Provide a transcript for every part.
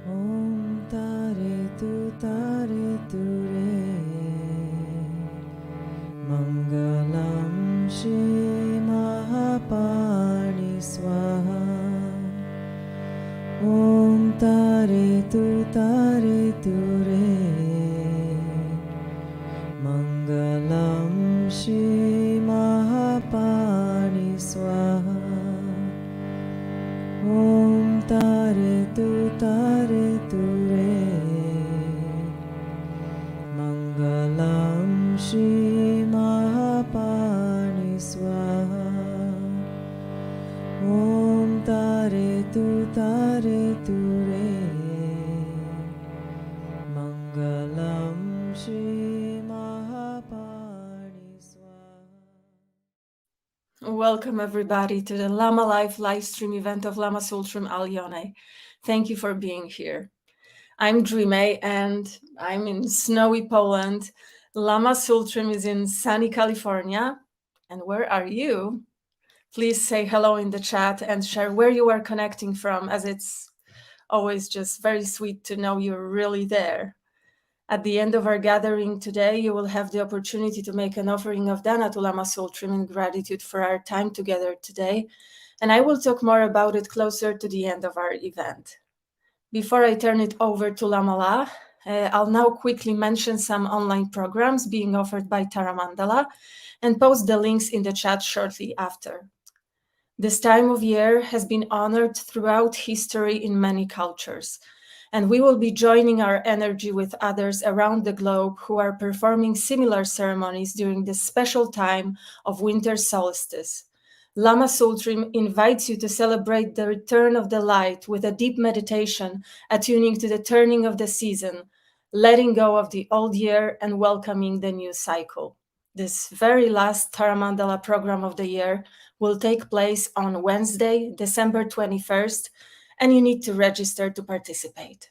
Om Tare Tu Re Mangalam Shri Mahapani Swaha Om Tare Tu Re Mangalam Shri Mahapani Swaha Om Tare Tu Re Mangalam Shri Mahapani Swaha Om Tare Tu Re Mangalam Shri Mahapani Swaha. Welcome everybody to the Lama Life live stream event of Lama Tsultrim Allione. Thank you for being here. I'm Drimé and I'm in snowy Poland. Lama Tsultrim is in sunny California. And where are you? Please say hello in the chat and share where you are connecting from, as it's always just very sweet to know you're really there. At the end of our gathering today, you will have the opportunity to make an offering of Dana to Lama Tsultrim in gratitude for our time together today, and I will talk more about it closer to the end of our event. Before I turn it over to Lama La, I'll now quickly mention some online programs being offered by Taramandala and post the links in the chat shortly after. This time of year has been honored throughout history in many cultures, and we will be joining our energy with others around the globe who are performing similar ceremonies during this special time of winter solstice. Lama Tsultrim invites you to celebrate the return of the light with a deep meditation, attuning to the turning of the season, letting go of the old year and welcoming the new cycle. This very last Taramandala program of the year will take place on Wednesday, December 21st, and you need to register to participate.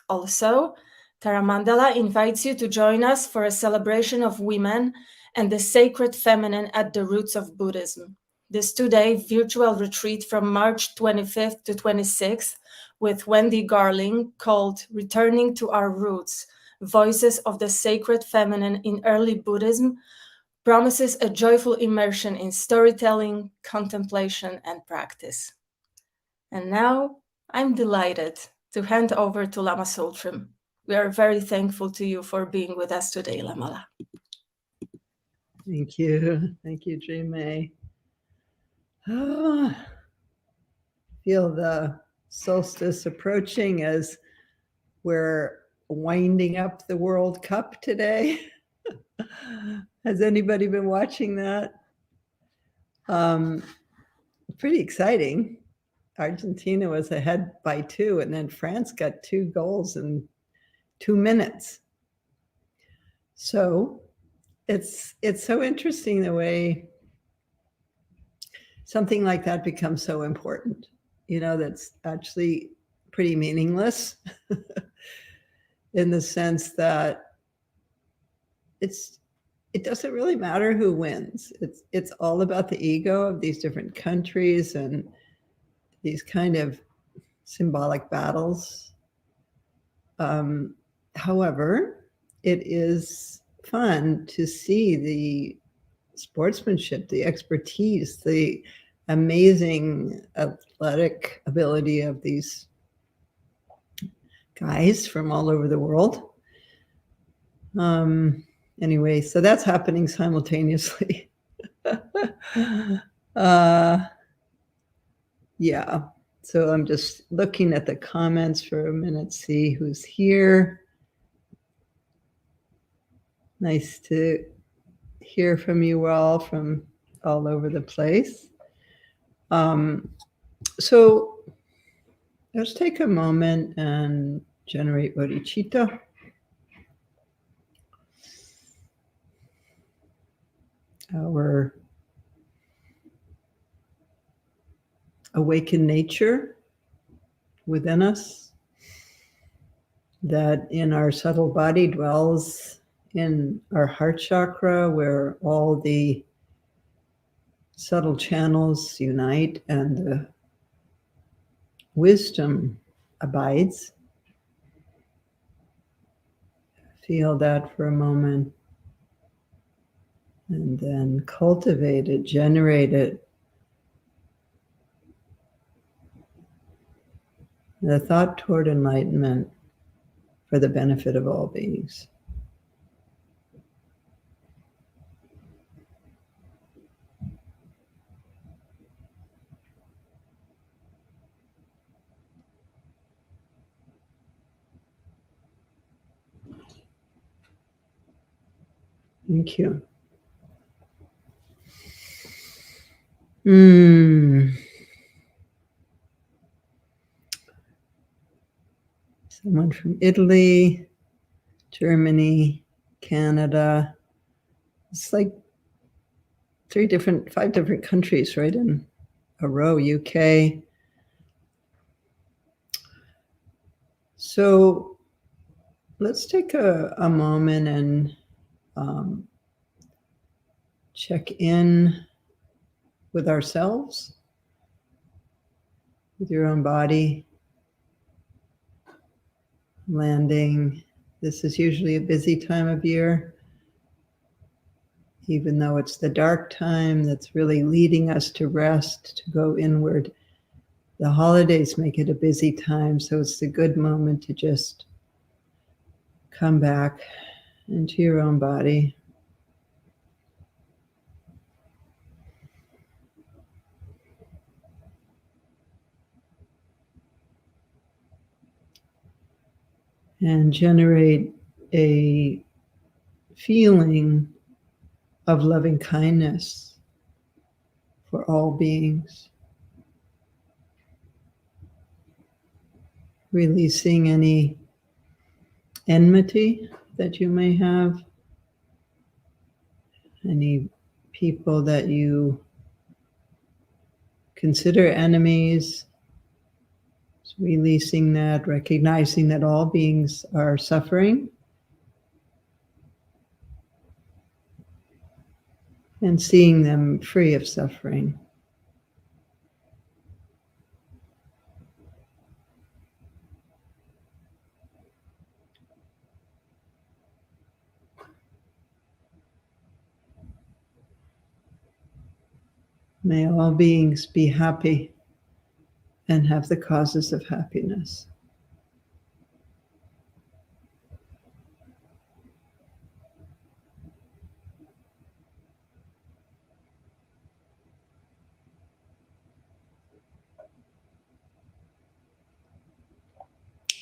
Also, Taramandala invites you to join us for a celebration of women and the sacred feminine at the roots of Buddhism. This two-day virtual retreat from March 25th to 26th with Wendy Garling called Returning to Our Roots, Voices of the Sacred Feminine in Early Buddhism promises a joyful immersion in storytelling, contemplation, and practice. And now I'm delighted to hand over to Lama Tsultrim. We are very thankful to you for being with us today, Lamala. Thank you. Thank you, Drimé. Feel the solstice approaching as we're winding up the World Cup today. Has anybody been watching that? Pretty exciting. Argentina was ahead by 2, and then France got 2 goals in 2 minutes. So it's so interesting the way something like that becomes so important. You know, that's actually pretty meaningless in the sense that it doesn't really matter who wins. It's all about the ego of these different countries and these kind of symbolic battles. However, it is fun to see the sportsmanship, the expertise, the amazing athletic ability of these guys from all over the world. Anyway, so that's happening simultaneously. Yeah, so I'm just looking at the comments for a minute, see who's here. Nice to hear from you all from all over the place. So let's take a moment and generate bodhicitta. Our awakened nature within us that in our subtle body dwells in our heart chakra, where all the subtle channels unite and the wisdom abides. feel that for a moment. And then cultivate it, generate it. The thought toward enlightenment for the benefit of all beings. Thank you. Someone from Italy, Germany, Canada. It's like 5 different countries right in a row, UK. So let's take a moment and check in with ourselves, with your own body, landing. This is usually a busy time of year, even though it's the dark time that's really leading us to rest, to go inward. The holidays make it a busy time, so it's a good moment to just come back into your own body. And generate a feeling of loving kindness for all beings. Releasing any enmity that you may have, any people that you consider enemies. Releasing that, recognizing that all beings are suffering, and seeing them free of suffering. May all beings be happy and have the causes of happiness.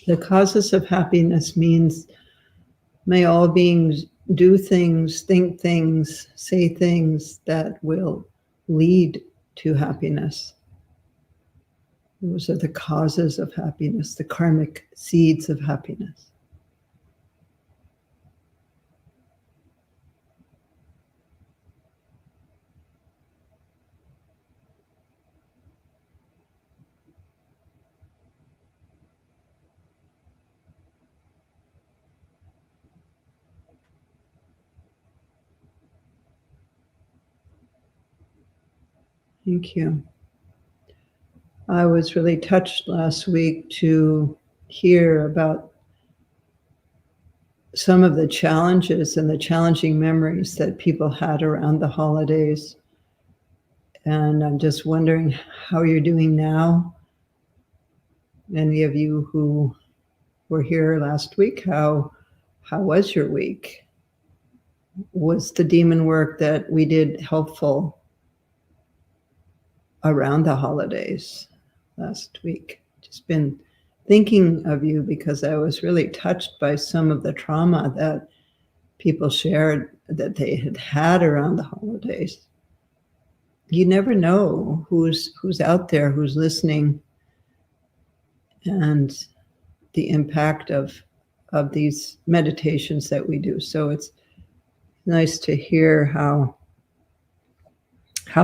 The causes of happiness means may all beings do things, think things, say things that will lead to happiness. Those are the causes of happiness, the karmic seeds of happiness. Thank you. I was really touched last week to hear about some of the challenges and the challenging memories that people had around the holidays. And I'm just wondering how you're doing now. Any of you who were here last week, how was your week? Was the demon work that we did helpful around the holidays last week? Just been thinking of you because I was really touched by some of the trauma that people shared that they had around the holidays. You never know who's out there, who's listening, and the impact of these meditations that we do. So it's nice to hear how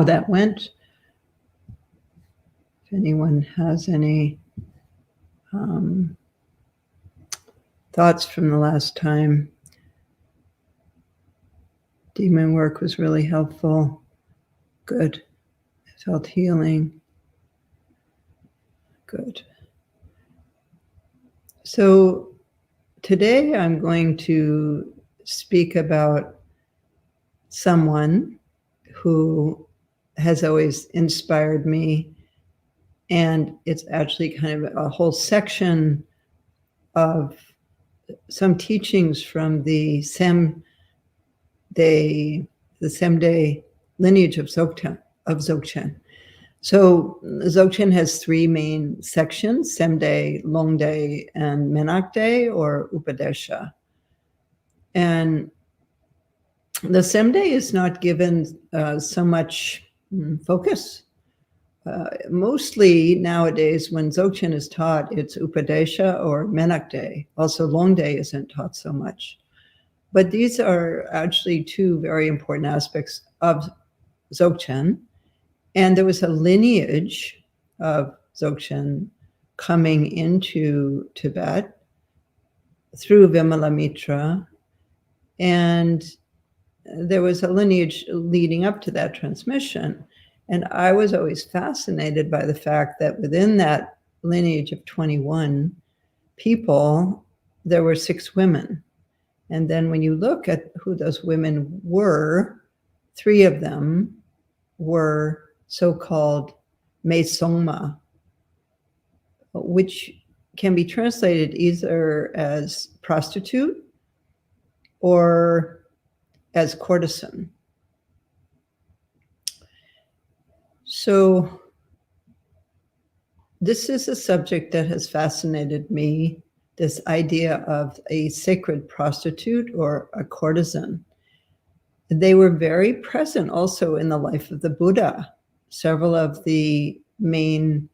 that went. If anyone has any thoughts from the last time. Demon work was really helpful. Good. I felt healing. Good. So today I'm going to speak about someone who has always inspired me. And it's actually kind of a whole section of some teachings from the Semde lineage of Dzogchen. So Dzogchen has three main sections: Semde, Longde, and Menakde, or Upadesha. And the Semde is not given so much focus. Mostly nowadays, when Dzogchen is taught, it's Upadesha or Menakde. Also, Longde isn't taught so much. But these are actually two very important aspects of Dzogchen. And there was a lineage of Dzogchen coming into Tibet through Vimalamitra. And there was a lineage leading up to that transmission. And I was always fascinated by the fact that within that lineage of 21 people, there were 6 women. And then when you look at who those women were, 3 of them were so-called Metsongma, which can be translated either as prostitute or as courtesan. So this is a subject that has fascinated me, this idea of a sacred prostitute or a courtesan. They were very present also in the life of the Buddha. Several of the main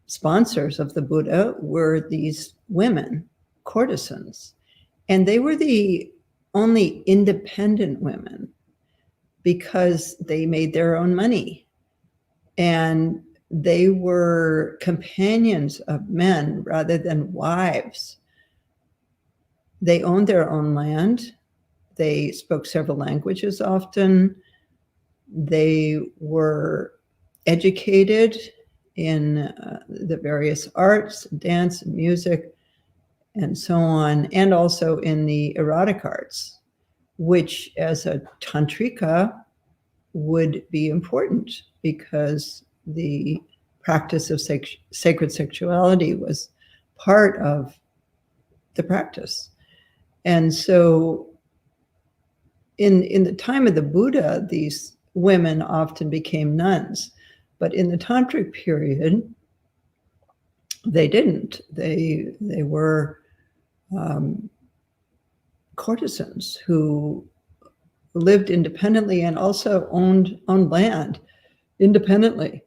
sponsors of the Buddha were these women, courtesans. And they were the only independent women because they made their own money. And they were companions of men rather than wives. They owned their own land. They spoke several languages often. They were educated in the various arts, dance, music, and so on, and also in the erotic arts, which as a tantrika would be important because the practice of sacred sexuality was part of the practice. And so in the time of the Buddha, these women often became nuns, but in the tantric period, they didn't. They were courtesans who lived independently and also owned land independently.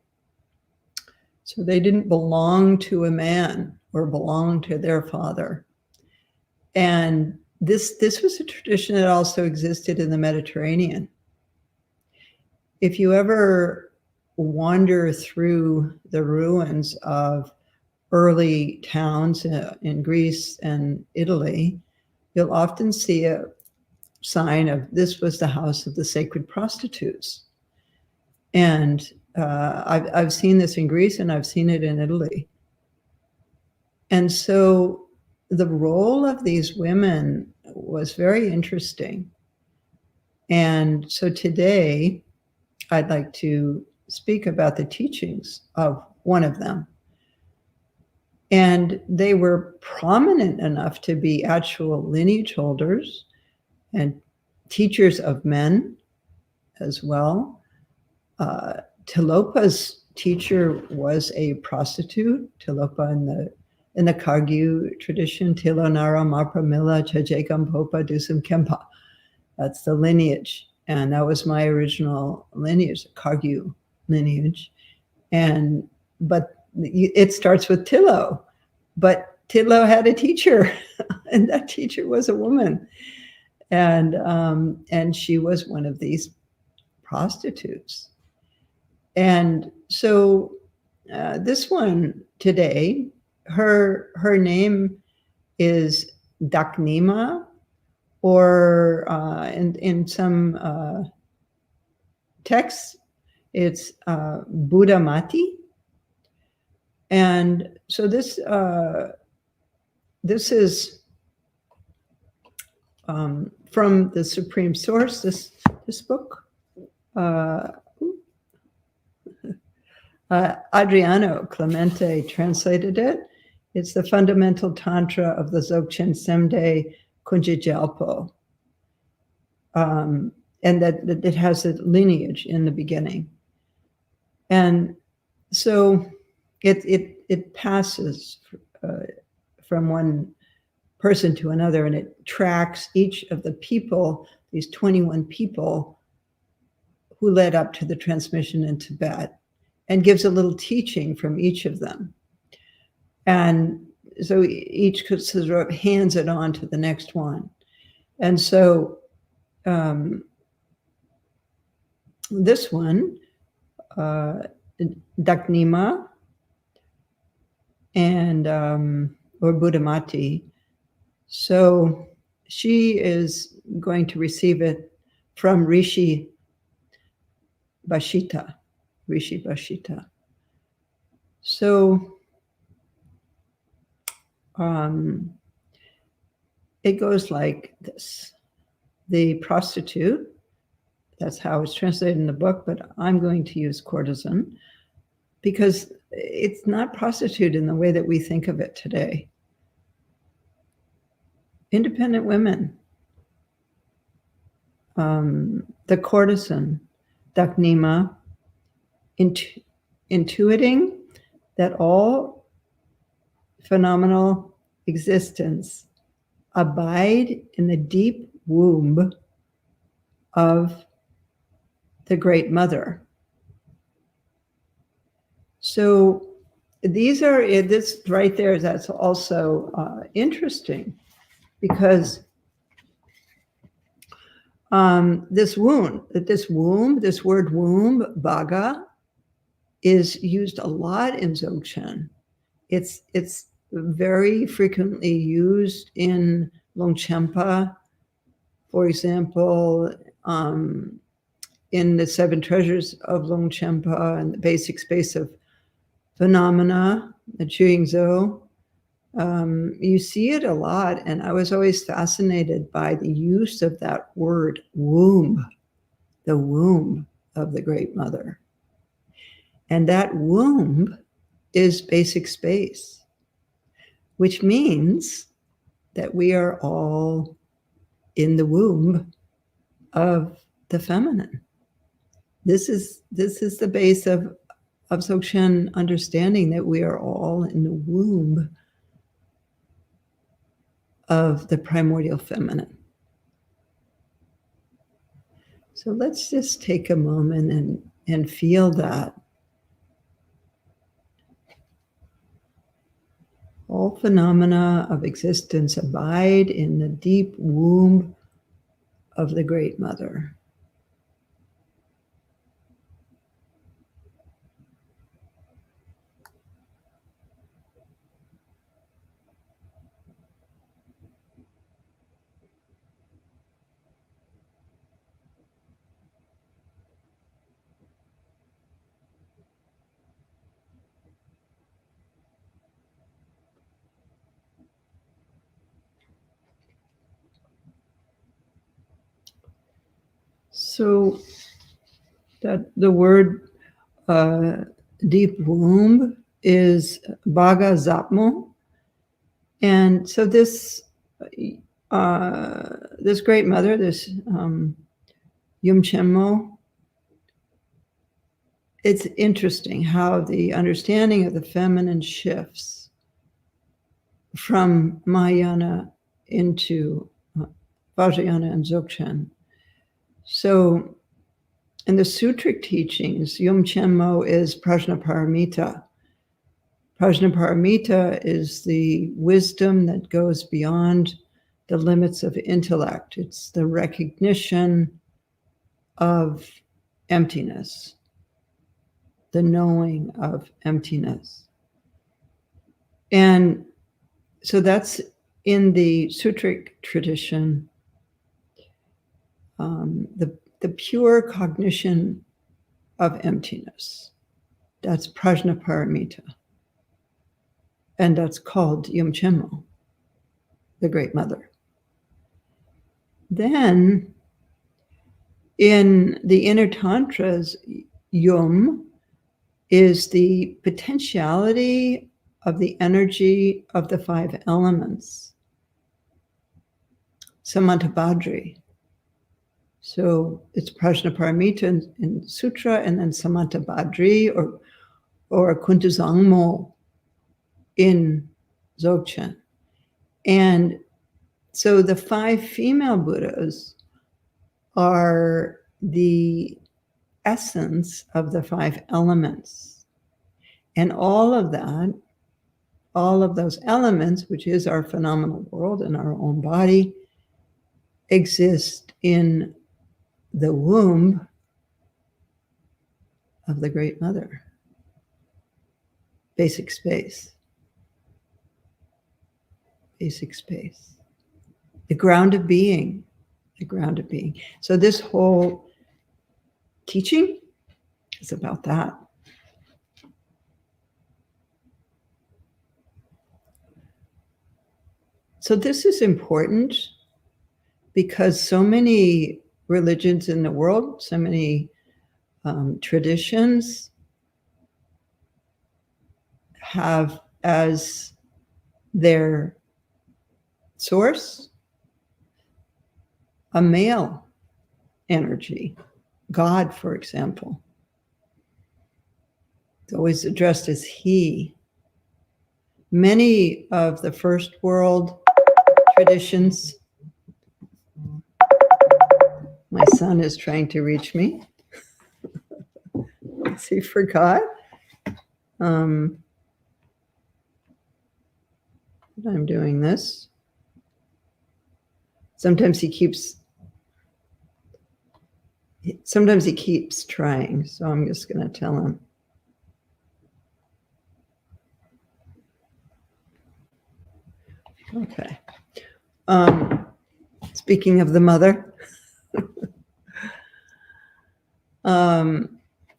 So they didn't belong to a man or belong to their father. And this was a tradition that also existed in the Mediterranean. If you ever wander through the ruins of early towns in Greece and Italy, you'll often see a sign of this was the house of the sacred prostitutes. And I've seen this in Greece and I've seen it in Italy. And so the role of these women was very interesting. And so today I'd like to speak about the teachings of one of them. And they were prominent enough to be actual lineage holders and teachers of men as well. Tilopa's teacher was a prostitute. Tilopa in the Kagyu tradition, Tilo Nara Mapramila Chajekam Popa Dusum Kempa. That's the lineage. And that was my original lineage, Kagyu lineage. But it starts with Tilo. But Tilo had a teacher, and that teacher was a woman. And she was one of these prostitutes. And so this one today, her name is Dagnyidma, or in some texts, it's Buddhamati. And so this is from the Supreme Source, this book. Adriano Clemente translated it. It's the Fundamental Tantra of the Dzogchen Semde Kunjijalpo. And that it has a lineage in the beginning. And so it passes from one person to another, and it tracks each of the people, these 21 people who led up to the transmission in Tibet, and gives a little teaching from each of them. And so each sort of hands it on to the next one. And so this one, Dagnyidma and or Buddhamati, so she is going to receive it from Rishi Bashita. So it goes like this. The prostitute, that's how it's translated in the book, but I'm going to use courtesan because it's not prostitute in the way that we think of it today. Independent women. The courtesan, Dagnyidma, intuiting that all phenomenal existence abide in the deep womb of the Great Mother. So these are, this right there, that's also interesting because this womb, this word womb, baga, is used a lot in Dzogchen. It's very frequently used in Longchenpa, for example, in the Seven Treasures of Longchenpa and the basic space of phenomena, the Juyingzhou. You see it a lot, and I was always fascinated by the use of that word womb, the womb of the Great Mother. And that womb is basic space, which means that we are all in the womb of the feminine. This is the base of Dzogchen understanding, that we are all in the womb of the primordial feminine. So let's just take a moment and feel that. All phenomena of existence abide in the deep womb of the Great Mother. So that the word deep womb is Baga Zapmo. And so this Great Mother, this Yumchenmo, it's interesting how the understanding of the feminine shifts from Mahayana into Vajrayana and Dzogchen. So in the sutric teachings, Yumchenmo is Prajnaparamita. Prajnaparamita is the wisdom that goes beyond the limits of intellect. It's the recognition of emptiness, the knowing of emptiness. And so that's in the sutric tradition, the pure cognition of emptiness. That's Prajnaparamita. And that's called Yumchenmo, the Great Mother. Then in the inner tantras, yum is the potentiality of the energy of the 5 elements. Samantabhadri. So it's Prajnaparamita in Sutra, and then Samantabhadri or Kuntuzangmo in Dzogchen. And so the 5 female Buddhas are the essence of the 5 elements. And all of that, all of those elements, which is our phenomenal world and our own body, exist in the womb of the Great Mother. Basic space. Basic space. The ground of being. The ground of being. So this whole teaching is about that. So this is important because so many religions in the world, so many traditions have as their source a male energy. God, for example, is always addressed as he. Many of the first world traditions. My son is trying to reach me. He forgot. I'm doing this. Sometimes he keeps trying, so I'm just going to tell him. Okay. Speaking of the mother.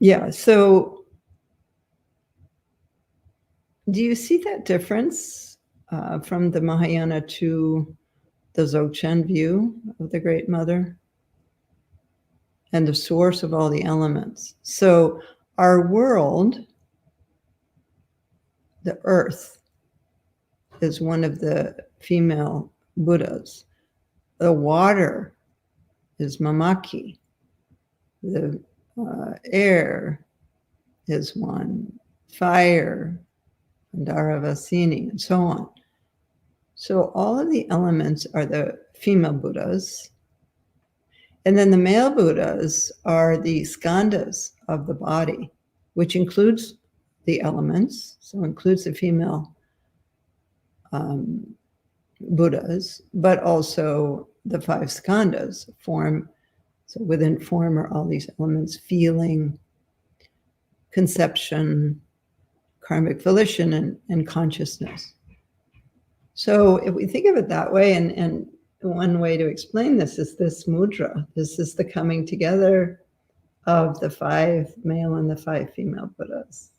Yeah, so do you see that difference from the Mahayana to the Dzogchen view of the Great Mother and the source of all the elements? So our world, the earth, is one of the female Buddhas. The water is Mamaki. The air is one. Fire, Dharavasini, and so on. So all of the elements are the female Buddhas. And then the male Buddhas are the skandhas of the body, which includes the elements, so includes the female Buddhas, but also the 5 skandhas, form. So within form are all these elements: feeling, conception, karmic volition, and consciousness. So if we think of it that way, and one way to explain this is this mudra. This is the coming together of the 5 male and the 5 female Buddhas.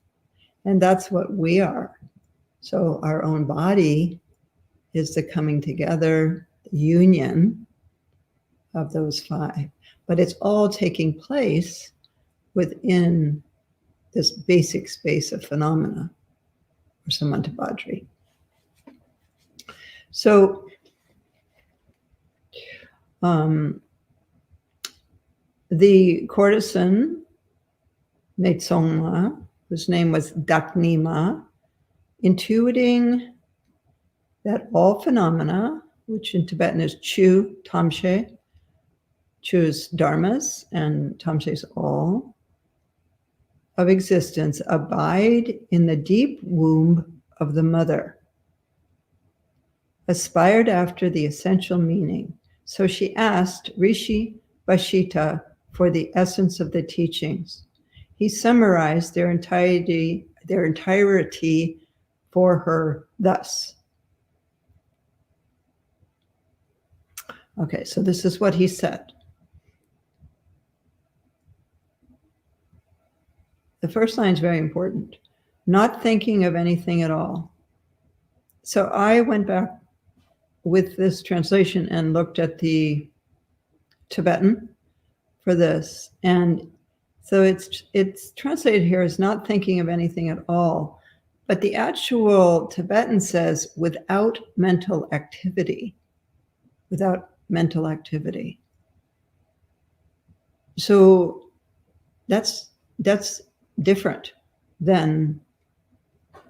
And that's what we are. So our own body is the coming together, the union of those 5. But it's all taking place within this basic space of phenomena, or Samantabhadri. So the courtesan, Metsongma, whose name was Dagnyidma, intuiting that all phenomena, which in Tibetan is Chu, Tamshe, Chu's dharmas, and Tamshe's all, of existence abide in the deep womb of the mother, aspired after the essential meaning. So she asked Rishi Bashita for the essence of the teachings. He summarized their entirety for her thus. Okay, so this is what he said. The first line is very important. Not thinking of anything at all. So I went back with this translation and looked at the Tibetan for this. And so it's translated here as not thinking of anything at all. But the actual Tibetan says without mental activity. Without mental activity. So that's different than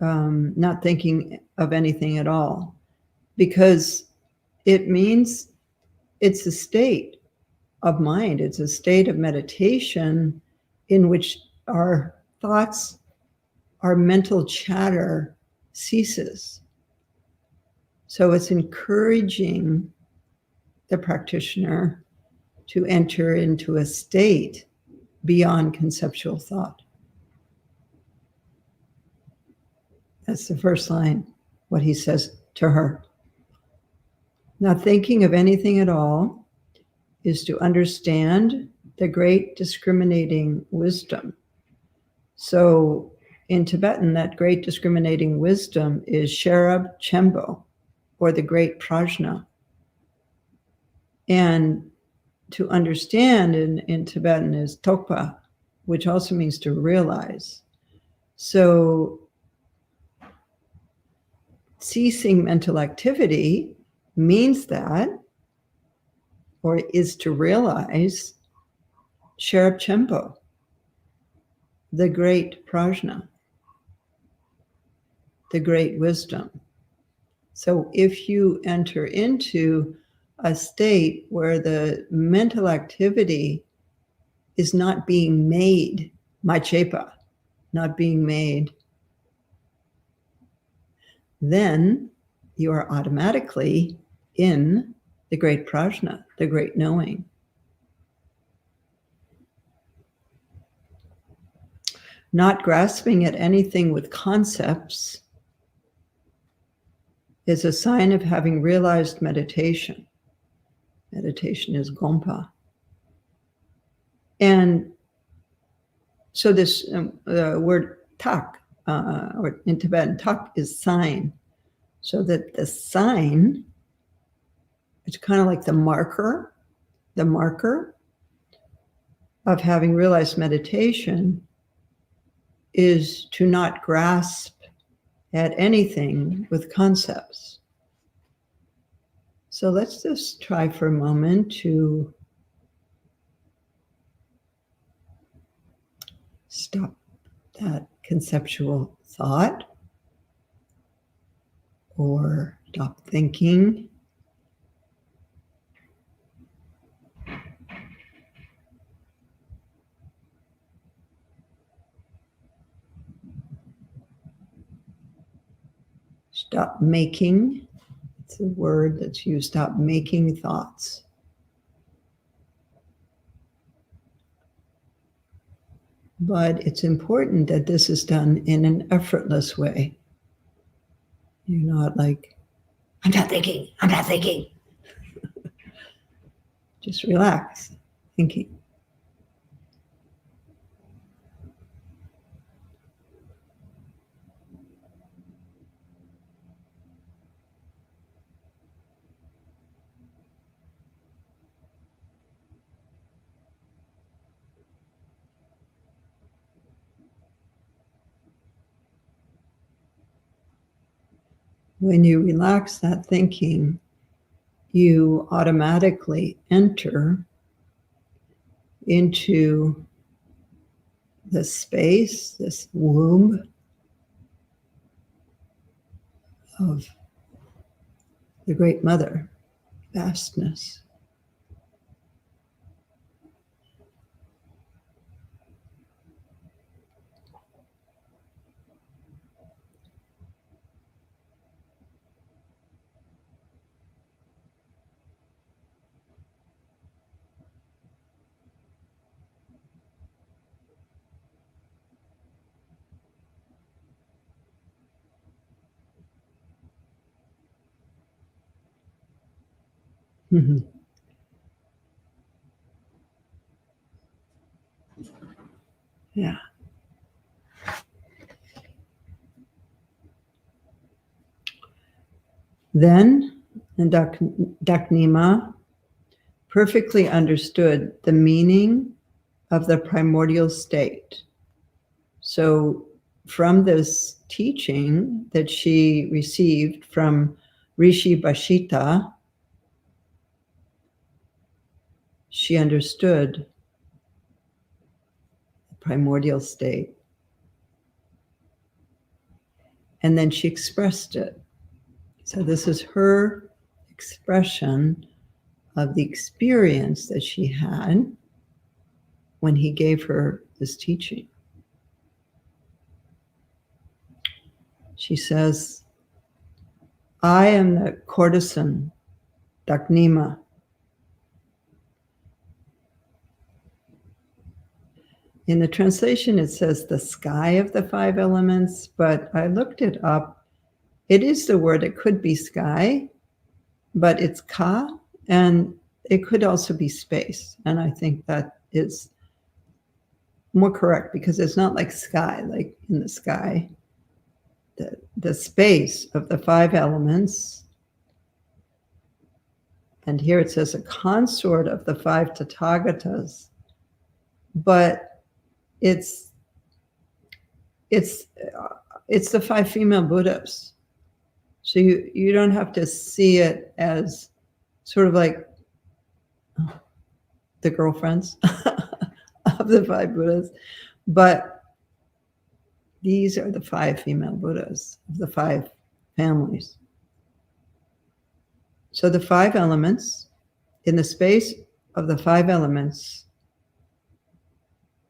not thinking of anything at all, because it means it's a state of mind. It's a state of meditation in which our thoughts, our mental chatter ceases. So it's encouraging the practitioner to enter into a state beyond conceptual thought. That's the first line, what he says to her. Not thinking of anything at all is to understand the great discriminating wisdom. So in Tibetan, that great discriminating wisdom is Sherab Chembo, or the great prajna. And to understand in Tibetan is tokpa, which also means to realize. So ceasing mental activity means that, or is to realize, Sherab Chembo, the great prajna, the great wisdom. So if you enter into a state where the mental activity is not being made, machepa, not being made, then you are automatically in the great prajna, the great knowing. Not grasping at anything with concepts is a sign of having realized meditation. Meditation is gompa. And so this word tak, or in Tibetan, tak is sign. So that the sign, it's kind of like the marker of having realized meditation is to not grasp at anything with concepts. So let's just try for a moment to stop that conceptual thought or stop thinking. Stop making. It's a word that's used. Stop making thoughts. But it's important that this is done in an effortless way. You're not like, I'm not thinking. Just relax, thinking. When you relax that thinking, you automatically enter into the space, this womb of the Great Mother, vastness. Mm-hmm. Yeah. Then, in Dagnyidma, perfectly understood the meaning of the primordial state. So from this teaching that she received from Rishi Bashita, she understood the primordial state. And then she expressed it. So this is her expression of the experience that she had when he gave her this teaching. She says, I am the courtesan, Dagnyidma. In the translation, it says the sky of the five elements, but I looked it up. It is the word, it could be sky, but it's ka, and it could also be space. And I think that is more correct because it's not like sky, like in the sky. The space of the five elements, and here it says a consort of the five Tathagatas, but it's the five female Buddhas. So you don't have to see it as sort of like the girlfriends of the five Buddhas, but these are the five female Buddhas of the five families. So the five elements, in the space of the five elements,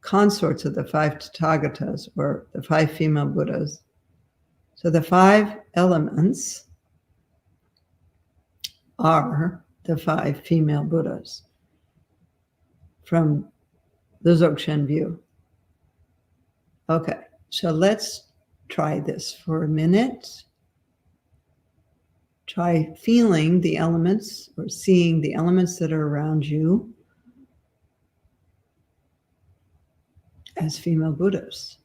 consorts of the five Tathagatas, or the five female Buddhas. So the five elements are the five female Buddhas from the Dzogchen view. Okay, so let's try this for a minute. Try feeling the elements or seeing the elements that are around you as female Buddhas.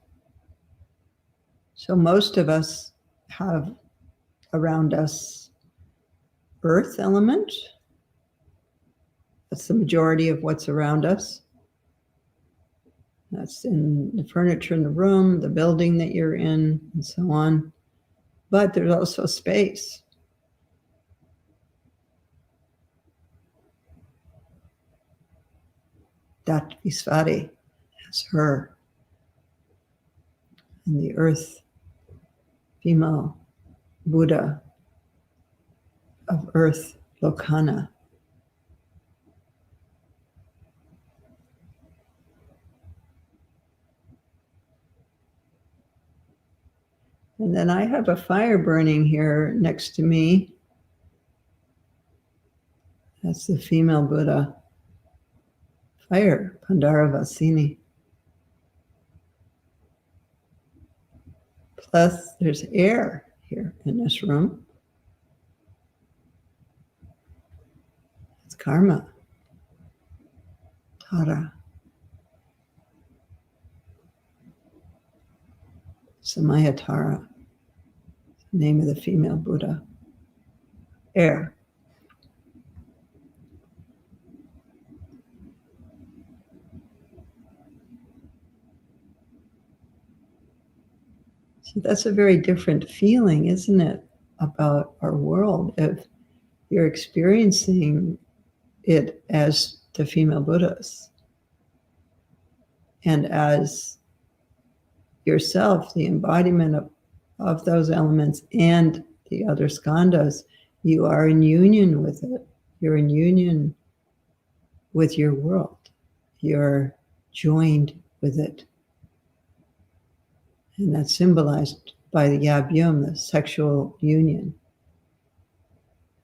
So most of us have around us earth element. That's the majority of what's around us. That's in the furniture in the room, the building that you're in, and so on. But there's also space. Dat Visvari, that's her. And the earth, female Buddha of earth, Lokana. And then I have a fire burning here next to me. That's the female Buddha. Fire, Pandaravasini. Plus, there's air here in this room. It's karma. Tara. Samayatara, the name of the female Buddha. Air. So that's a very different feeling, isn't it, about our world, if you're experiencing it as the female Buddhas and as yourself, the embodiment of those elements and the other skandhas. You are in union with it. You're in union with your world. You're joined with it. And that's symbolized by the Yabyum, the sexual union.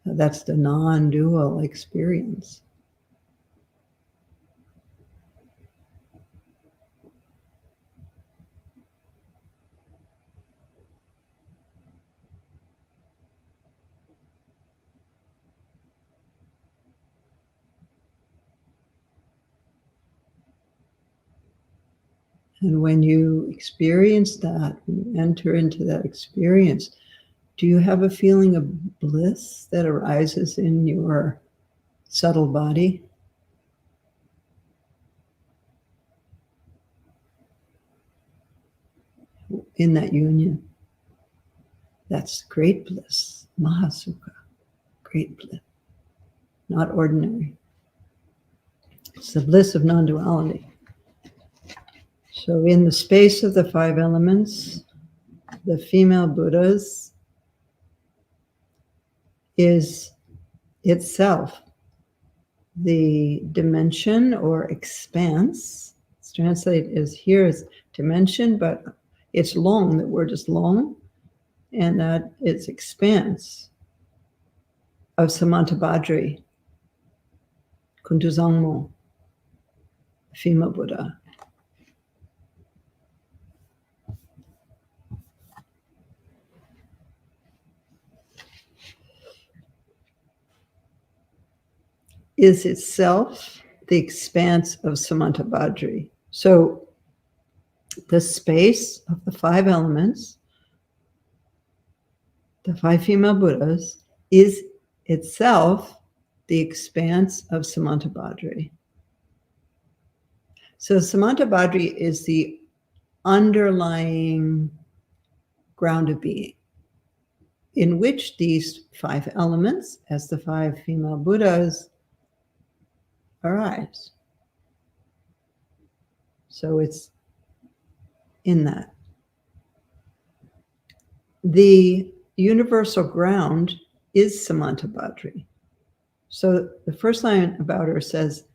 That's the non-dual experience. And when you experience that, you enter into that experience, do you have a feeling of bliss that arises in your subtle body? in that union. That's great bliss, Mahasukha, great bliss, not ordinary. It's the bliss of non-duality. So in the space of the 5 elements, the female Buddhas is itself the dimension or expanse. It's translated as here as dimension, but it's long, the word is long, and that is expanse of Samantabhadri, Kuntuzangmo, female Buddha. Is itself the expanse of Samantabhadri. So the space of the 5 elements, the 5 female Buddhas, is itself the expanse of Samantabhadri. So Samantabhadri is the underlying ground of being, in which these 5 elements, as the 5 female Buddhas, arise. So it's in that. The universal ground is Samantabhadri. So the first line about her says,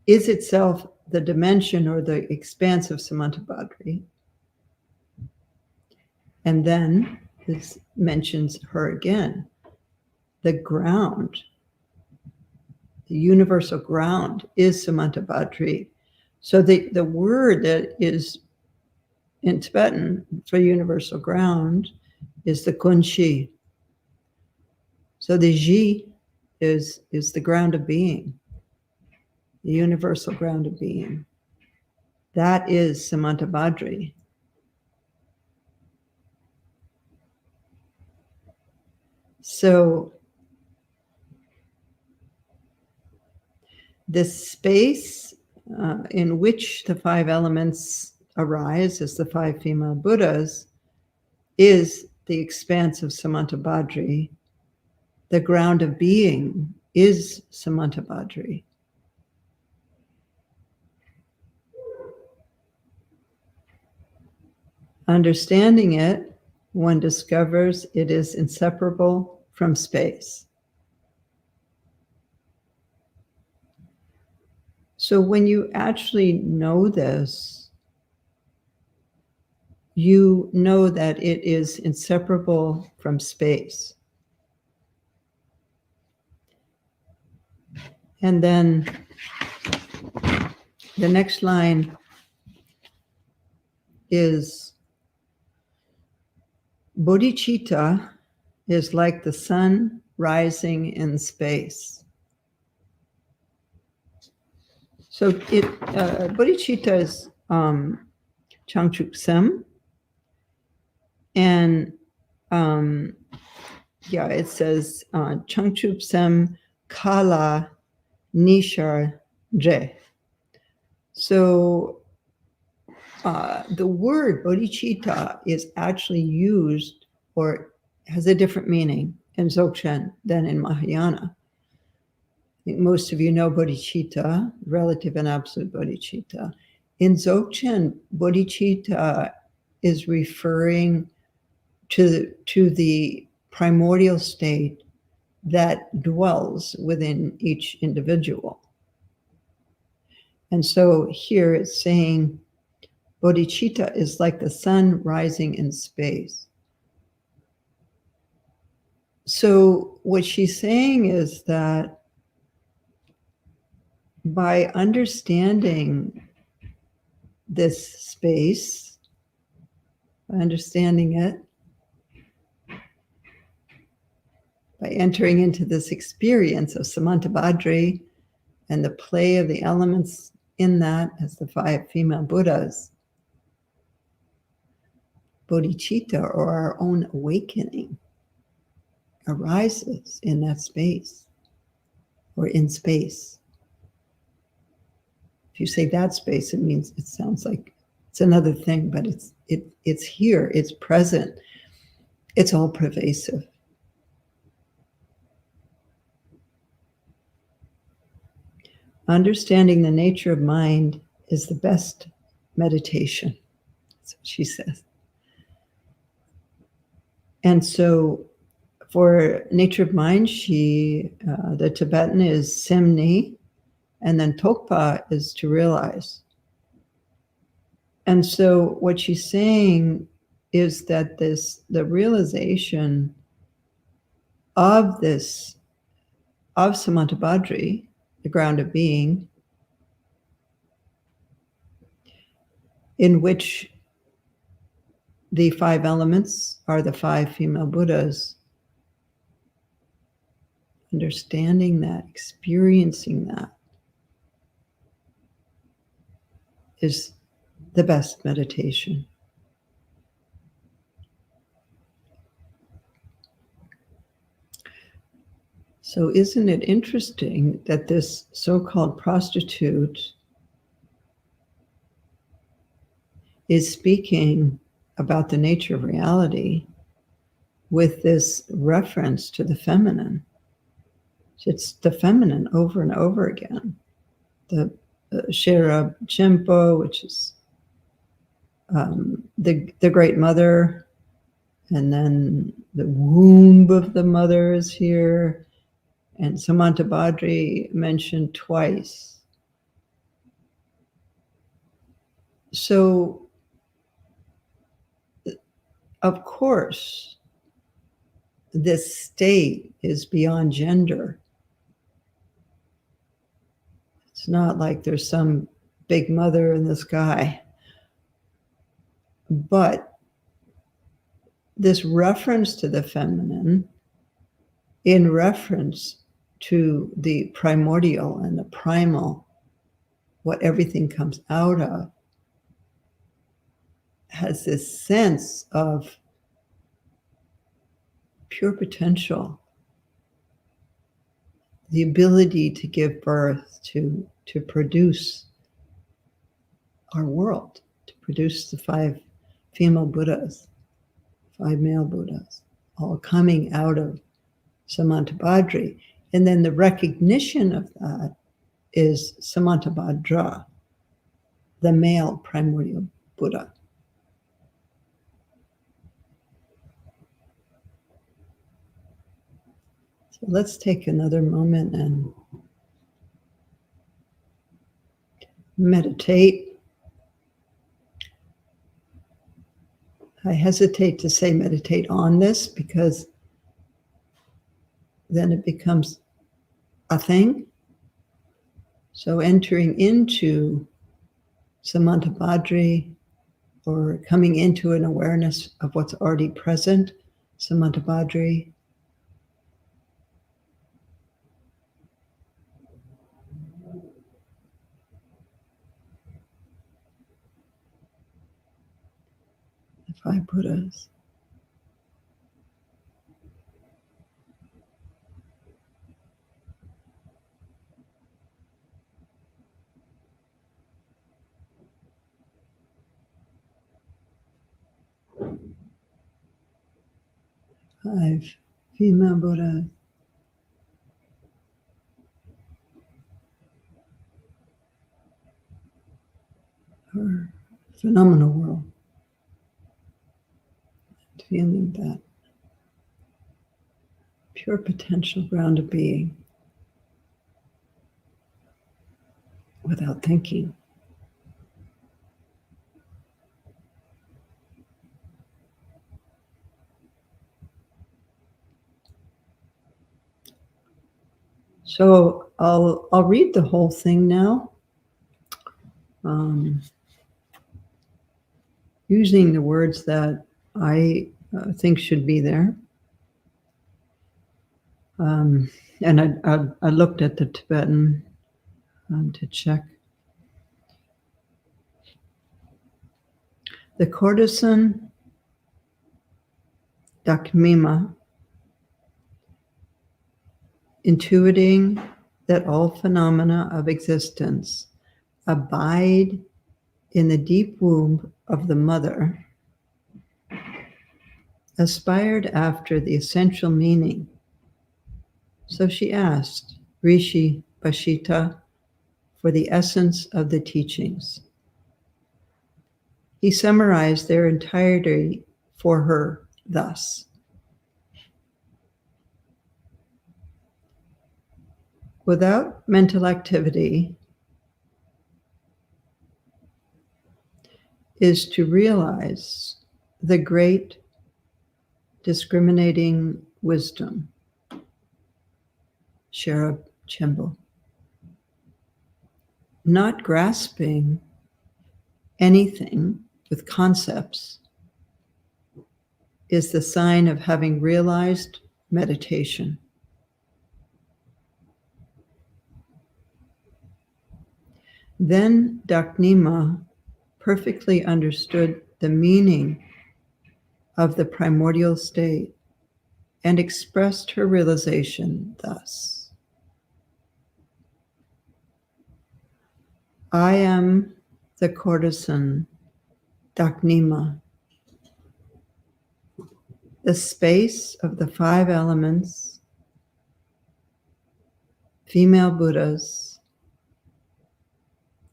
is itself the dimension or the expanse of Samantabhadri. And then this mentions her again. The ground, the universal ground is Samantabhadri. So the word that is in Tibetan for universal ground is the kunshi. So the ji is the ground of being, the universal ground of being. That is Samantabhadri. So this space in which the 5 elements arise as the 5 female Buddhas is the expanse of Samantabhadri. The ground of being is Samantabhadri. Understanding it, one discovers it is inseparable from space. So when you actually know this, you know that it is inseparable from space. And then the next line is, bodhicitta is like the sun rising in space. So bodhicitta is Changchuksem, and it says Changchuksem kala nishar je. So the word bodhicitta is actually used or has a different meaning in Dzogchen than in Mahayana. I think most of you know bodhicitta, relative and absolute bodhicitta. In Dzogchen, bodhicitta is referring to the primordial state that dwells within each individual. And so here it's saying bodhicitta is like the sun rising in space. So what she's saying is that by understanding this space, by understanding it, by entering into this experience of Samantabhadri and the play of the elements in that as the 5 female Buddhas, bodhicitta, or our own awakening, arises in that space, or in space. If you say that space, it means, it sounds like it's another thing, but It's here, it's present, it's all pervasive. Understanding the nature of mind is the best meditation, that's what she says. And so for nature of mind, the Tibetan is Semni, and then Tokpa is to realize. And so what she's saying is that the realization of Samantabhadri, the ground of being, in which the 5 elements are the 5 female Buddhas, understanding that, experiencing that, is the best meditation. So isn't it interesting that this so-called prostitute is speaking about the nature of reality with this reference to the feminine? It's the feminine over and over again. The Shera Chimpo, which is the Great Mother, and then the womb of the mother is here, and Samantabhadri mentioned twice. So, of course, this state is beyond gender. It's not like there's some big mother in the sky. But this reference to the feminine, in reference to the primordial and the primal, what everything comes out of, has this sense of pure potential, the ability to give birth, to produce our world, to produce the 5 female Buddhas, 5 male Buddhas, all coming out of Samantabhadri. And then the recognition of that is Samantabhadra, the male primordial Buddha. So let's take another moment and meditate. I hesitate to say meditate on this because then it becomes a thing. So entering into Samantabhadri, or coming into an awareness of what's already present, Samantabhadri. The 5 Buddhas. Five female Buddhas. Her phenomenal world. Feeling that pure potential ground of being without thinking. So I'll read the whole thing now, using the words that I think should be there. And I looked at the Tibetan to check. The courtesan Dagnyidma, intuiting that all phenomena of existence abide in the deep womb of the mother, aspired after the essential meaning. So she asked Rishi Bashita for the essence of the teachings. He summarized their entirety for her thus. Without mental activity is to realize the great discriminating wisdom, Sherab Chembo. Not grasping anything with concepts is the sign of having realized meditation. Then Dagnyidma perfectly understood the meaning of the primordial state and expressed her realization thus. I am the courtesan, Dagnyidma, the space of the 5 elements, female Buddhas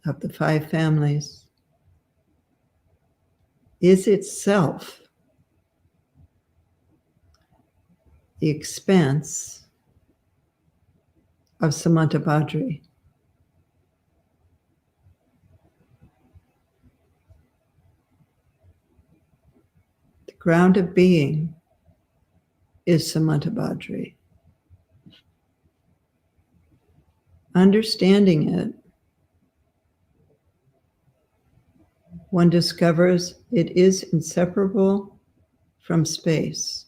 of the 5 families, is itself the expanse of Samantabhadri. The ground of being is Samantabhadri. Understanding it, one discovers it is inseparable from space.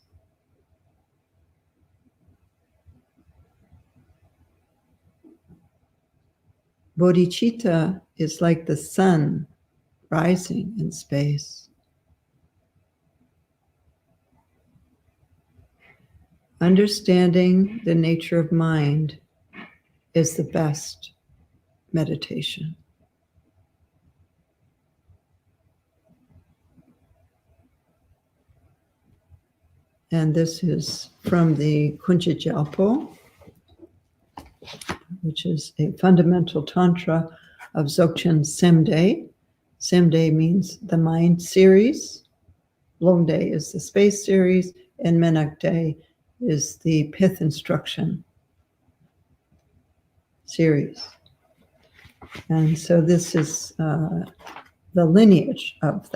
Bodhicitta is like the sun rising in space. Understanding the nature of mind is the best meditation. And this is from the Kunja Gyalpo, which is a fundamental tantra of Dzogchen Semde. Semde means the mind series. Longde is the space series, and Menakde is the pith instruction series. And so this is the lineage of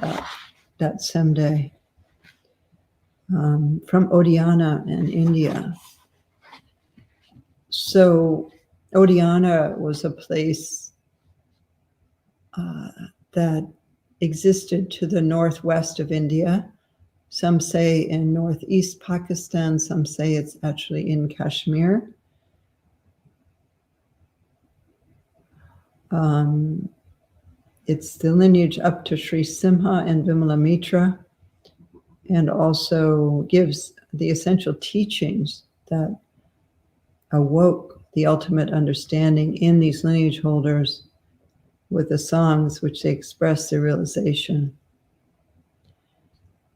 that Semde from Odiyana in India. So Odiyana was a place that existed to the northwest of India. Some say in northeast Pakistan, some say it's actually in Kashmir. It's the lineage up to Sri Simha and Vimalamitra, and also gives the essential teachings that awoke the ultimate understanding in these lineage holders with the songs which they express their realization.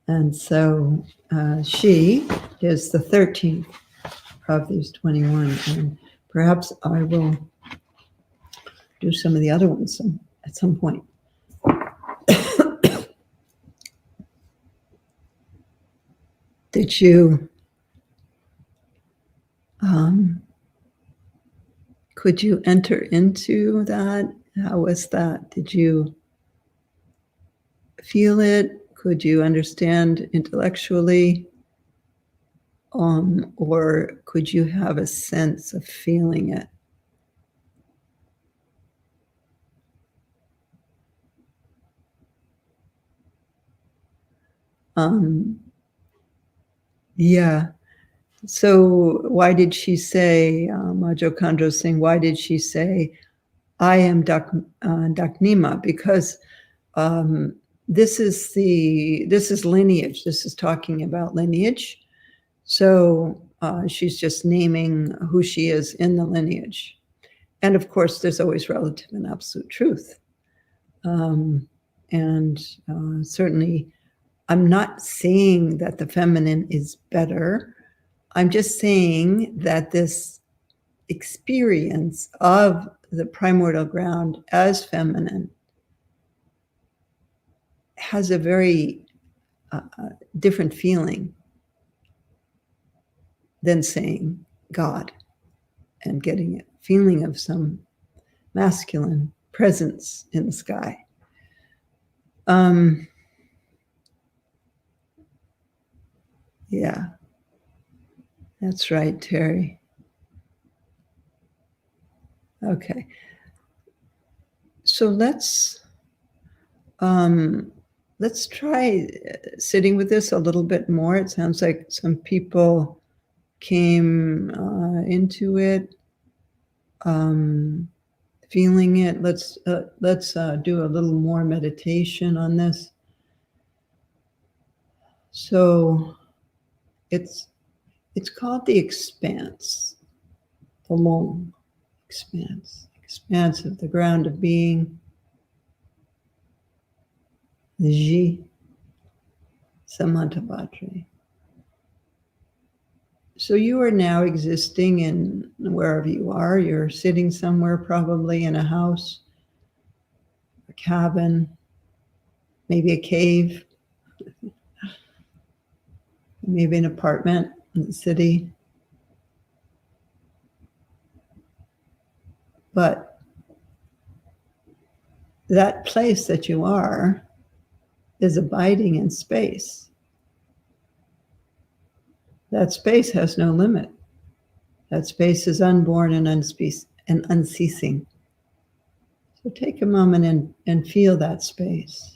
And so she is the 13th of these 21, and perhaps I will do some of the other ones at some point. Did you, could you enter into that? How was that? Did you feel it? Could you understand intellectually? Or could you have a sense of feeling it? Yeah. So why did she say, Majo Khandro Singh, why did she say, I am Dagnyidma? Because this is lineage. This is talking about lineage. So she's just naming who she is in the lineage. And of course, there's always relative and absolute truth. And certainly I'm not saying that the feminine is better. I'm just saying that this experience of the primordial ground as feminine has a very different feeling than saying God and getting a feeling of some masculine presence in the sky. Yeah, that's right, Terry. Okay. So let's try sitting with this a little bit more. It sounds like some people came into it, feeling it. Let's do a little more meditation on this. So it's called the expanse, the long expanse of the ground of being, the Ji, Samantabhadra. So you are now existing in wherever you are. You're sitting somewhere, probably in a house, a cabin, maybe a cave, maybe an apartment in the city. But that place that you are is abiding in space. That space has no limit. That space is unborn and unceasing. So take a moment and feel that space.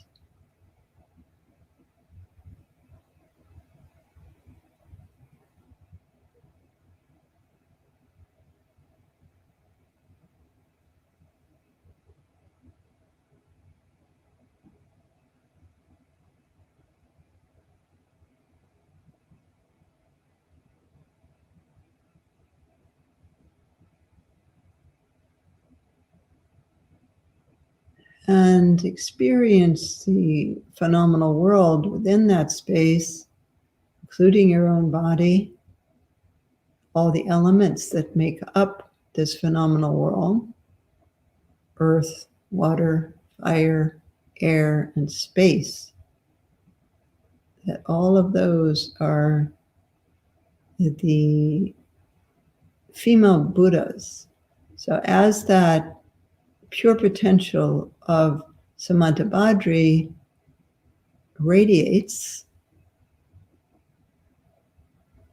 And experience the phenomenal world within that space, including your own body, all the elements that make up this phenomenal world: earth, water, fire, air, and space. That all of those are the female Buddhas. So as that pure potential of Samantabhadra radiates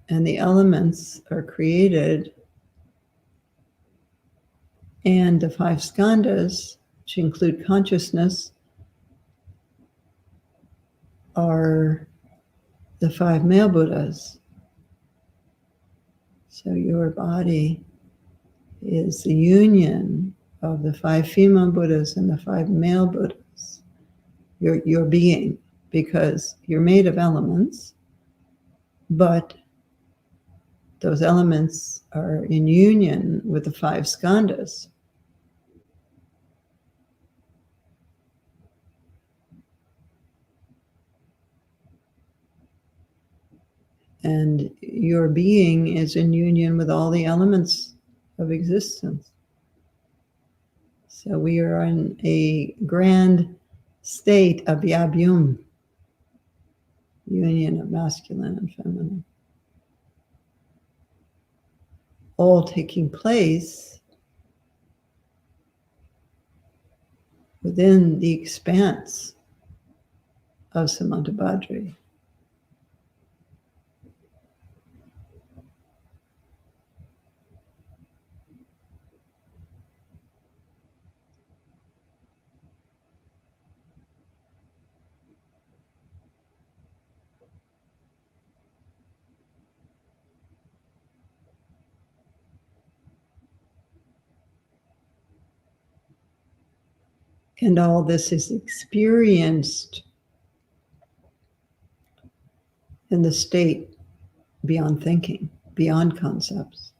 and the elements are created, and the five skandhas, which include consciousness, are the five male Buddhas. So your body is the union of the five female Buddhas and the five male Buddhas. Your being, because you're made of elements, but those elements are in union with the five skandhas. And your being is in union with all the elements of existence. So we are in a grand state of Yabyum, union of masculine and feminine, all taking place within the expanse of Samantabhadra. And all this is experienced in the state beyond thinking, beyond concepts.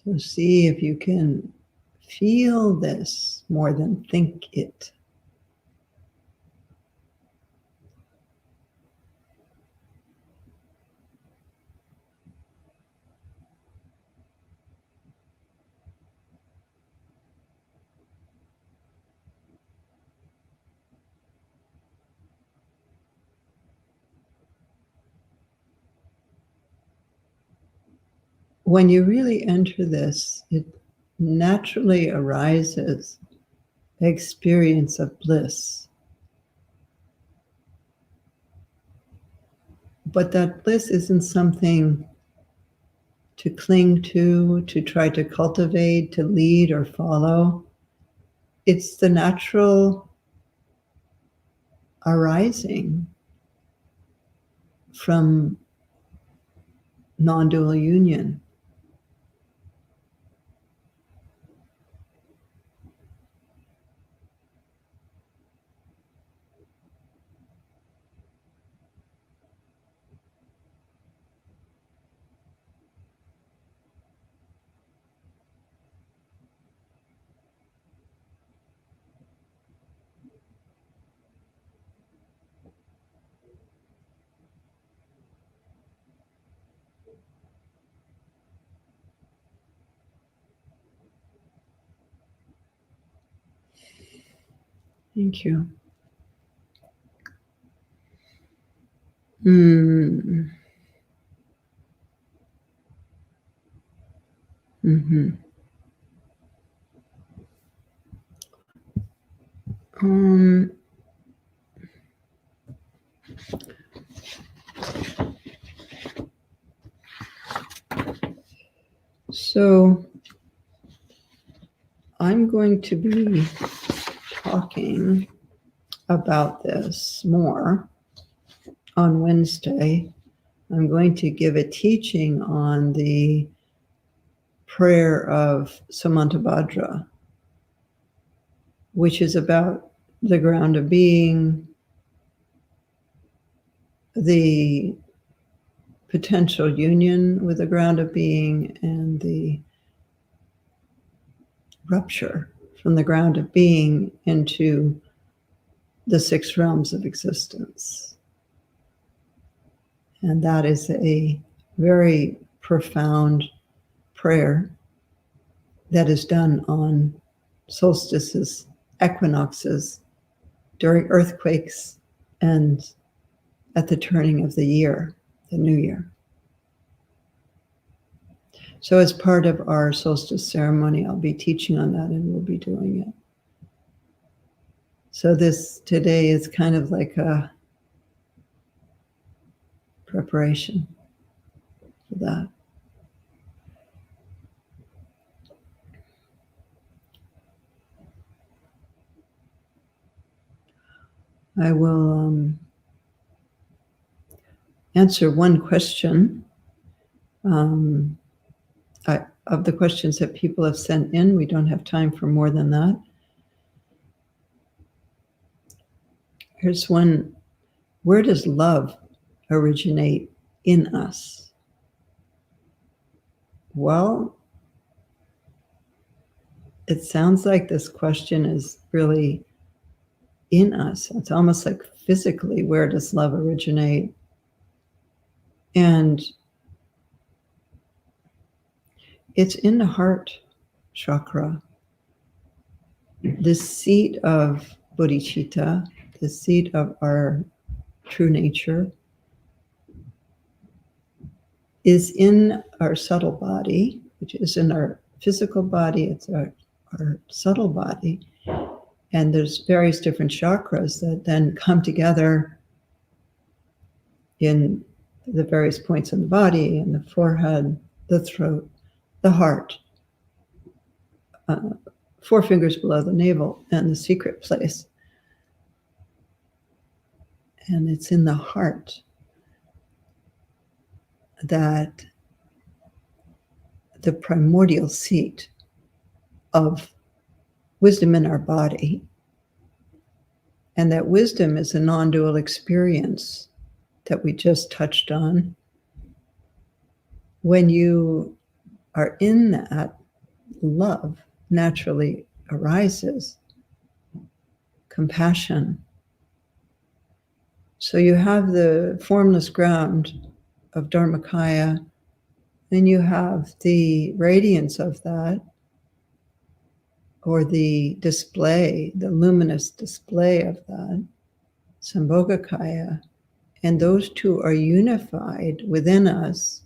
So see if you can feel this more than think it. When you really enter this, it naturally arises experience of bliss. But that bliss isn't something to cling to try to cultivate, to lead or follow. It's the natural arising from non-dual union. Thank you. Mm-hmm. Um, so I'm going to be talking about this more on Wednesday. I'm going to give a teaching on the prayer of Samantabhadra, which is about the ground of being, the potential union with the ground of being, and the rupture from the ground of being into the 6 realms of existence. And that is a very profound prayer that is done on solstices, equinoxes, during earthquakes, and at the turning of the year, the new year. So as part of our solstice ceremony, I'll be teaching on that and we'll be doing it. So this today is kind of like a preparation for that. I will answer one question. Of the questions that people have sent in, we don't have time for more than that. Here's one. Where does love originate in us? Well, it sounds like this question is really in us. It's almost like physically, where does love originate? And it's in the heart chakra, the seat of bodhicitta, the seat of our true nature, is in our subtle body, which is in our physical body. It's our subtle body. And there's various different chakras that then come together in the various points in the body, in the forehead, the throat, the heart, 4 fingers below the navel, and the secret place. And it's in the heart that the primordial seat of wisdom in our body, and that wisdom is a non-dual experience that we just touched on. When you are in that, love naturally arises, compassion. So you have the formless ground of Dharmakaya, then you have the radiance of that, or the display, the luminous display of that, Sambhogakaya, and those two are unified within us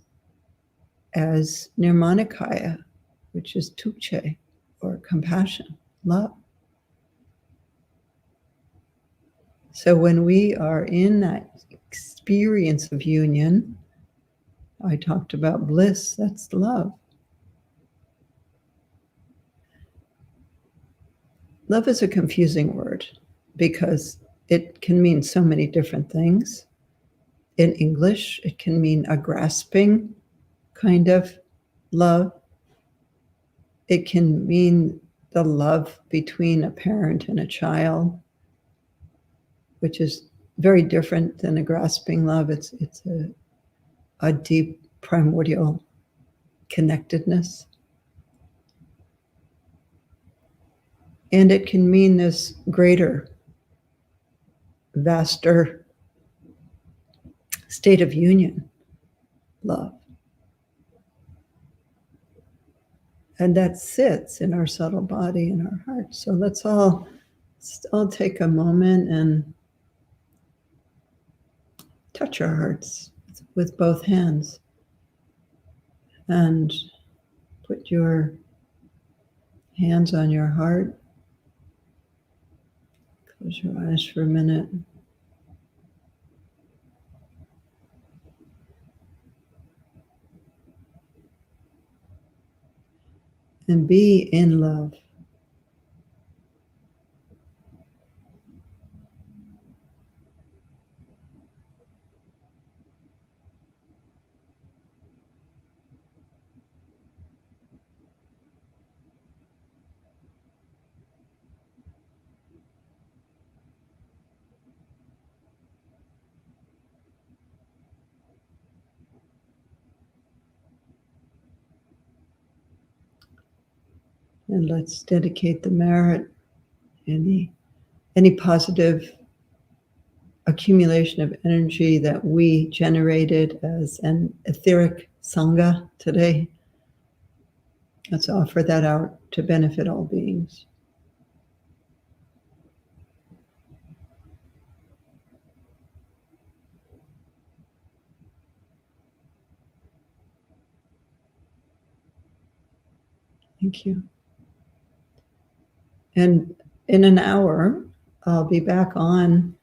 as Nirmanakaya, which is Tukche, or compassion, love. So when we are in that experience of union, I talked about bliss, that's love. Love is a confusing word because it can mean so many different things. In English, it can mean a grasping kind of love. It can mean the love between a parent and a child, which is very different than a grasping love. It's a deep primordial connectedness. And it can mean this greater, vaster state of union, love. And that sits in our subtle body and our heart. So let's all take a moment and touch our hearts with both hands. And put your hands on your heart. Close your eyes for a minute. And be in love. And let's dedicate the merit, any positive accumulation of energy that we generated as an etheric sangha today. Let's offer that out to benefit all beings. Thank you. And in an hour, I'll be back on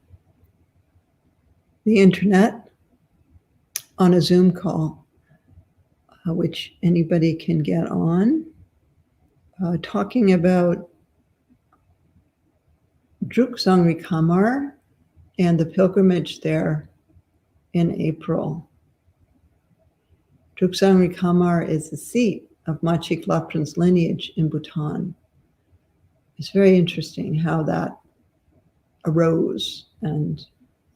the internet on a Zoom call, which anybody can get on, talking about Druk Kamar and the pilgrimage there in April. Druk Kamar is the seat of Machik Laprin's lineage in Bhutan. It's very interesting how that arose, and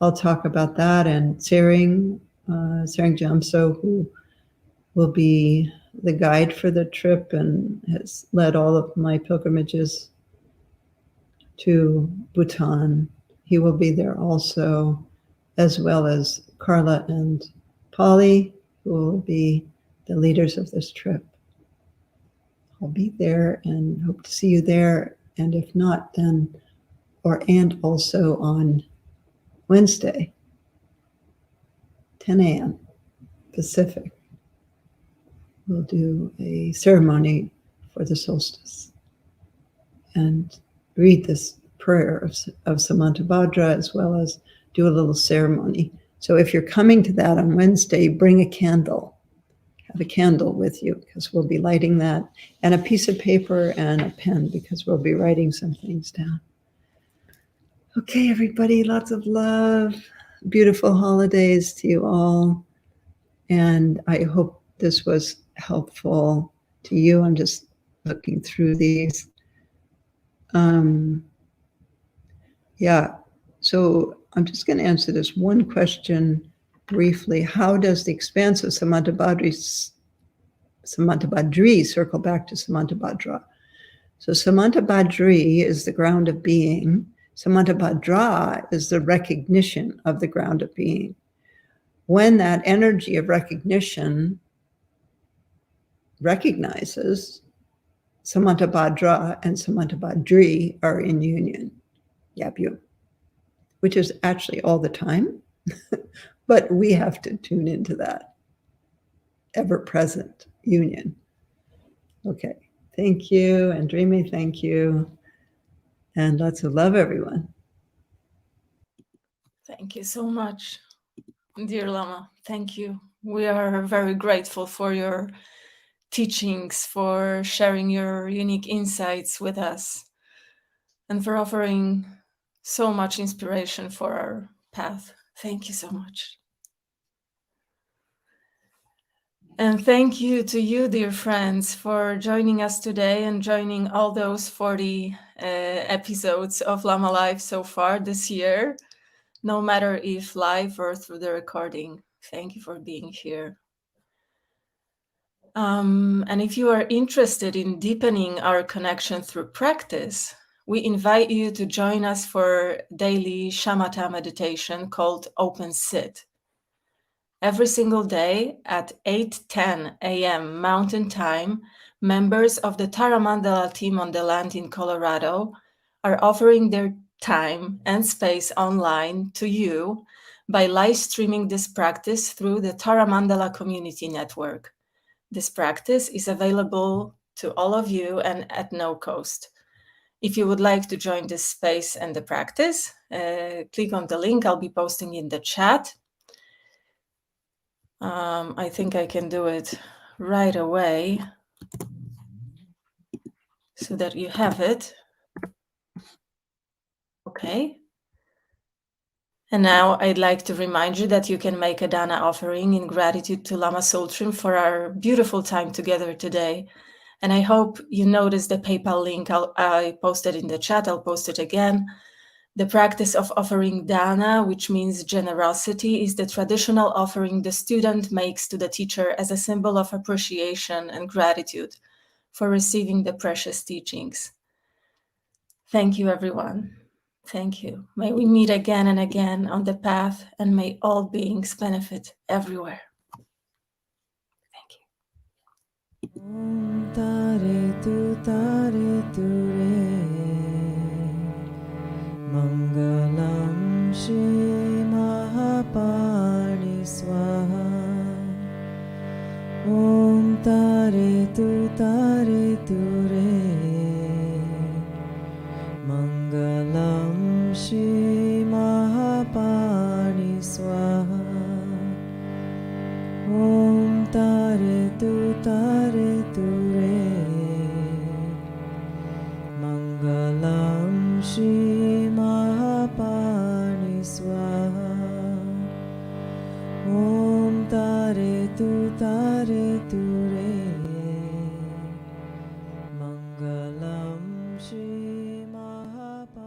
I'll talk about that, and Tsering Jamso, who will be the guide for the trip and has led all of my pilgrimages to Bhutan. He will be there also, as well as Carla and Polly, who will be the leaders of this trip. I'll be there and hope to see you there. And if not, then, and also on Wednesday, 10 a.m. Pacific, we'll do a ceremony for the solstice and read this prayer of Samantabhadra, as well as do a little ceremony. So if you're coming to that on Wednesday, bring a candle. Have a candle with you, because we'll be lighting that, and a piece of paper and a pen, because we'll be writing some things down. Okay, everybody, lots of love. Beautiful holidays to you all. And I hope this was helpful to you. I'm just looking through these. Yeah, so I'm just going to answer this one question briefly. How does the expanse of Samantabhadra Samantabhadri, circle back to Samantabhadra. So Samantabhadri is the ground of being. Samantabhadra is the recognition of the ground of being. When that energy of recognition recognizes, Samantabhadra and Samantabhadri are in union, Yabyu, which is actually all the time, but we have to tune into that ever-present union. Okay, thank you, and Drimé, thank you, and lots of love, everyone. Thank you so much, dear Lama. Thank you. We are very grateful for your teachings, for sharing your unique insights with us, and for offering so much inspiration for our path. Thank you so much. And thank you to you, dear friends, for joining us today and joining all those 40 episodes of Lama Life so far this year, no matter if live or through the recording. Thank you for being here. And if you are interested in deepening our connection through practice, we invite you to join us for daily shamatha meditation called Open Sit. Every single day at 8:10 a.m. Mountain Time, members of the Taramandala team on the land in Colorado are offering their time and space online to you by live streaming this practice through the Taramandala Community Network. This practice is available to all of you and at no cost. If you would like to join this space and the practice, click on the link I'll be posting in the chat. I think I can do it right away so that you have it. Okay. And now I'd like to remind you that you can make a dana offering in gratitude to Lama Tsultrim for our beautiful time together today. And I hope you noticed the PayPal link I posted in the chat. I'll post it again. The practice of offering dana, which means generosity, is the traditional offering the student makes to the teacher as a symbol of appreciation and gratitude for receiving the precious teachings. Thank you, everyone. Thank you. May we meet again and again on the path, and may all beings benefit everywhere. Thank you. Om tare tu re Mangalam Shri Mahapani Swaha. Om tare tu re Mangalam Shri Mahapani Swaha. Om tare tu re Mangalam Shri Mahapani Swaha. Om tare tu re